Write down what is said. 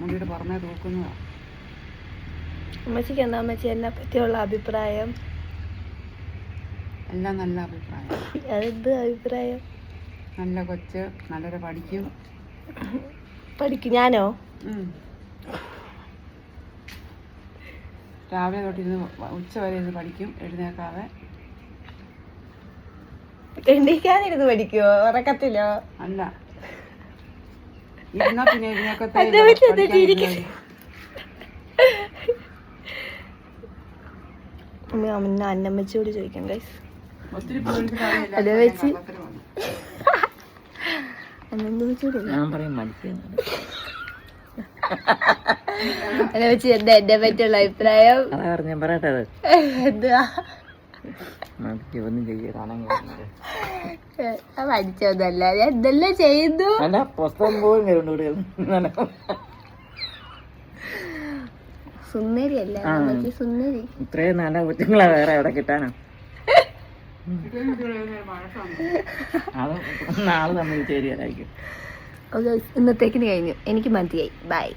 മുടിയുടെ പുറമേ തൂക്കുന്നതാണ്. അമ്മച്ചിക്ക് എന്താ അമ്മച്ചി എന്നെ പറ്റിയുള്ള അഭിപ്രായം? എല്ലാം നല്ല അഭിപ്രായം. അതെന്ത് അഭിപ്രായം? നല്ല കൊച്ച്, നല്ലൊരു പഠിക്കും. ഞാനോ? രാവിലെ തൊട്ടിരുന്ന് ഉച്ച വരെ ഇരുന്ന് പഠിക്കും, എഴുന്നേക്കാതെ. എണീക്കാതിരുന്ന് പഠിക്കുവോ? ഉറക്കത്തിലോ? അല്ല, ഇരുന്നാ പിന്നെ എഴുന്നേക്കത്തെ. അന്നമ്മച്ചോട് ചോദിക്കാം ഗൈസ്. ഒത്തിരി വെച്ച് എന്താ എന്നെ പറ്റിയുള്ള അഭിപ്രായം? എന്തുവാ പഠിച്ചോന്നല്ല, ഞാൻ എന്തെല്ലാം ചെയ്യുന്നു. സുന്ദരിയല്ല അമ്മച്ചി, സുന്ദരി. ഇത്രയും നല്ല കുറ്റങ്ങളാ വേറെ എവിടെ കിട്ടാനാ? നാളെ തമ്മിൽ ചേരിയായിരിക്കും. ഇന്നത്തേക്കിന് കഴിഞ്ഞു, എനിക്ക് മതിയായി. ബൈ.